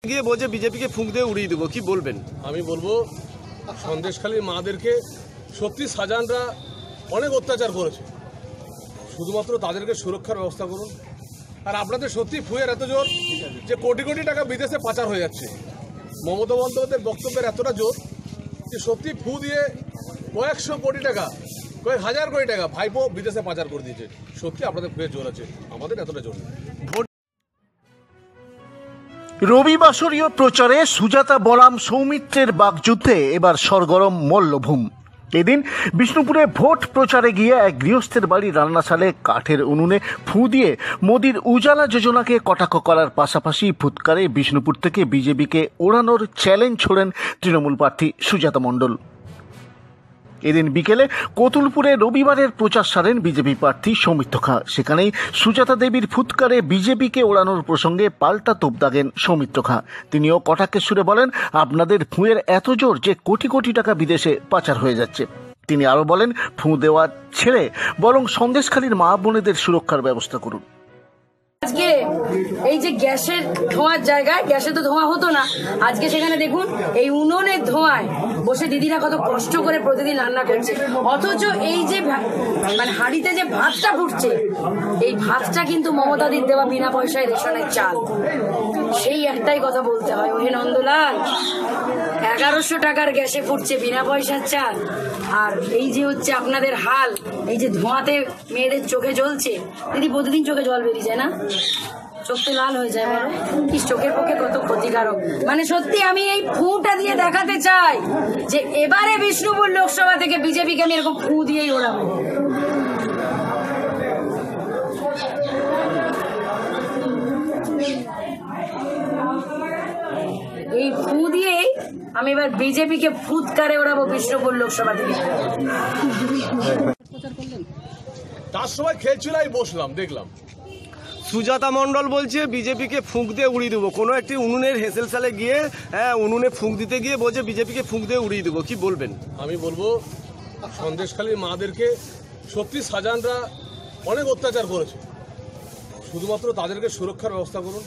গিয়ে বলছে বিজেপিকে ফুঁক দিয়ে উড়িয়ে দেবো, কি বলবেন? আমি বলবো সন্দেশখালীর মাদেরকে সত্যি শাহজাহানরা অনেক অত্যাচার করেছে, শুধুমাত্র তাদেরকে সুরক্ষার ব্যবস্থা করুন। আর আপনাদের সত্যি ফুয়ের এত জোর যে কোটি কোটি টাকা বিদেশে পাচার হয়ে যাচ্ছে। মমতা বন্দ্যোপাধ্যায়ের বক্তব্যের এতটা জোর যে সত্যি ফু দিয়ে কয়েকশো কোটি টাকা, কয়েক হাজার কোটি টাকা ভাইপো বিদেশে পাচার করে দিয়েছে। সত্যি আপনাদের ফুয়ের জোর আছে, আমাদের এতটা জোর নেই। রবিবাসরীয় প্রচারে সুজাতা বলাম সৌমিত্রের বাকযুদ্ধে এবার সরগরম মল্লভূম। এদিন বিষ্ণুপুরে ভোট প্রচারে গিয়ে এক গৃহস্থের বাড়ির রান্নাশালে কাঠের উনুনে ফু দিয়ে মোদির উজালা যোজনাকে কটাক্ষ করার পাশাপাশি ফুৎকারে বিষ্ণুপুর থেকে বিজেপিকে ওড়ানোর চ্যালেঞ্জ ছোড়েন তৃণমূল প্রার্থী সুজাতা মণ্ডল। এদিন বিকেলে কতুলপুরে রবিবারের প্রচার সারেন বিজেপি প্রার্থী সৌমিত্র খাঁ। সেখানেই সুজাতা দেবীর ফুৎকারে বিজেপিকে ওড়ানোর প্রসঙ্গে পাল্টা তোপ দাগেন সৌমিত্র খাঁ। তিনিও কটাক্ষের সুরে বলেন, আপনাদের ফুঁয়ের এত জোর যে কোটি কোটি টাকা বিদেশে পাচার হয়ে যাচ্ছে। তিনি আরও বলেন, ফুঁ দেওয়া ছেড়ে বরং সন্দেশখালীর মা বোনেদের সুরক্ষার ব্যবস্থা করুন। আজকে এই যে গ্যাসের ধোঁয়ার জায়গায়, গ্যাসে তো ধোঁয়া হতো না, আজকে সেখানে দেখুন এই উনুনের ধোঁয়ায় বসে দিদিরা কত কষ্ট করে প্রতিদিন রান্না করছে। অথচ এই যে মানে হাঁড়িতে যে ভাতটা ফুটছে, এই ভাতটা কিন্তু মমতাদির দেওয়া বিনা পয়সায় রেশনের চাল। সেই একটাই কথা বলতে হয়, ওহে নন্দলাল, 1100 টাকার গ্যাসে ফুটছে বিনা পয়সার চাল। আর এই যে হচ্ছে আপনাদের হাল, এই যে ধোঁয়াতে মেয়েদের চোখে জ্বলছে। দিদি প্রতিদিন চোখে জল বেরিয়ে যায় না? চোখে লাল হয়ে যায়, বলো চোখের পক্ষে কত ক্ষতিকারক। মানে সত্যি আমি এই ফুটা দিয়ে দেখাতে চাই যে এবারে বিষ্ণুপুর লোকসভা থেকে বিজেপিকে আমি এরকম ফু দিয়েই ওড়াবো। এই ফু দিয়েই আমি এবার বিজেপিকে ফুৎকারে ওড়াবো বিষ্ণুপুর লোকসভা থেকে। তার সময় খেলছিলাই বসলাম, দেখলাম সুজাতা মণ্ডল বলছে বিজেপিকে ফুঁক দিয়ে উড়িয়ে দেবো। কোনো একটি উনুনের হেসেল সালে গিয়ে উনুনে ফুঁক দিতে গিয়ে বলছে বিজেপিকে ফুঁক দিয়ে উড়িয়ে দেবো, কি বলবেন? আমি বলবো সন্দেশখালীর মাদেরকে সত্যি শাহজাহানরা অনেক অত্যাচার করেছে, শুধুমাত্র তাদেরকে সুরক্ষার ব্যবস্থা করুন।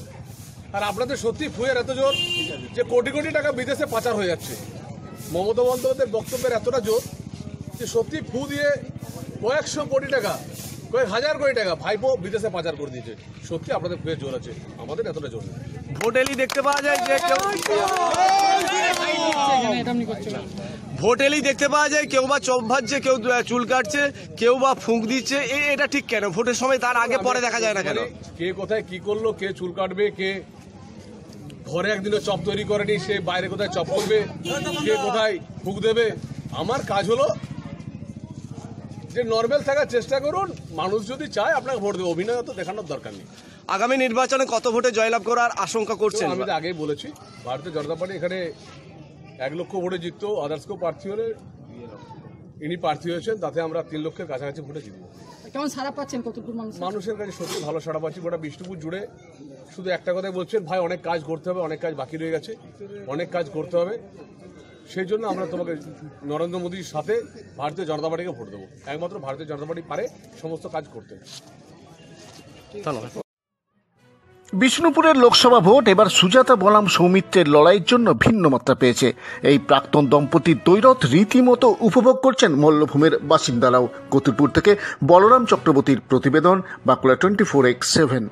আর আপনাদের সত্যি ফুয়ের এত জোর যে কোটি কোটি টাকা বিদেশে পাচার হয়ে যাচ্ছে। মমতা বন্দ্যোপাধ্যায়ের বক্তব্যের এতটা জোর যে সত্যি ফু দিয়ে কয়েকশো কোটি টাকা, কয়েক হাজার কোটি টাকা ভাইপো বিদেশে পাচার করে দিয়েছে। সত্যি আপনাদের ফুয়ের জোর আছে, আমাদের এতটা জোর নেই। ভোটেলি দেখতে পাওয়া যায় যে কেউ বা চপ ভাজছে, কেউ চুল কাটছে, কেউ বা ফুঁক দিচ্ছে। এটা ঠিক কেন? ভোটের সময় তার আগে পরে দেখা যায় না কেন? কে কোথায় কি করলো, কে চুল কাটবে, কে ঘরে একদিনও চপ তৈরি করেনি সে বাইরে কোথায় চপ করবে, কে কোথায় ফুঁক দেবে। আমার কাজ হলো যে নর্মাল থাকার চেষ্টা করুন। মানুষ যদি চায় আপনাকে ভোট দেবে, অভিনয় তো দেখানোর দরকার নেই। আগামী নির্বাচনে কত ভোটে জয়লাভ করার আশঙ্কা করছেন? আমি তো আগেই বলেছি, ভারতীয় জনতা পার্টি এখানে 1 লক্ষ ভোটে জিততো। আদার্স কেউ প্রার্থী হলে ইনি প্রার্থী হয়েছেন, তাতে আমরা 3 লক্ষের কাছাকাছি ভোটে জিতবো। কেমন সাড়া পাচ্ছেন কতটুকু মানুষের কাছে? সত্যি ভালো সাড়া পাচ্ছি। গোটা বিষ্ণুপুর জুড়ে শুধু একটা কথাই বলছেন, ভাই অনেক কাজ করতে হবে, অনেক কাজ বাকি রয়ে গেছে, অনেক কাজ করতে হবে। সেই জন্য আমরা তোমাকে নরেন্দ্র মোদীর সাথে ভারতীয় জনতা পার্টিকে ভোট দেবো। একমাত্র ভারতীয় জনতা পার্টি পারে সমস্ত কাজ করতে। বিষ্ণুপুরের লোকসভা ভোট এবার সুজাতা বলাম সৌমিত্রের লড়াইয়ের জন্য ভিন্ন মাত্রা পেয়েছে। এই প্রাক্তন দম্পতির দ্বৈরথ রীতিমতো উপভোগ করছেন মল্লভূমের বাসিন্দারাও। কতুলপুর থেকে বলরাম চক্রবর্তীর প্রতিবেদন, বাঁকুড়া 24x7।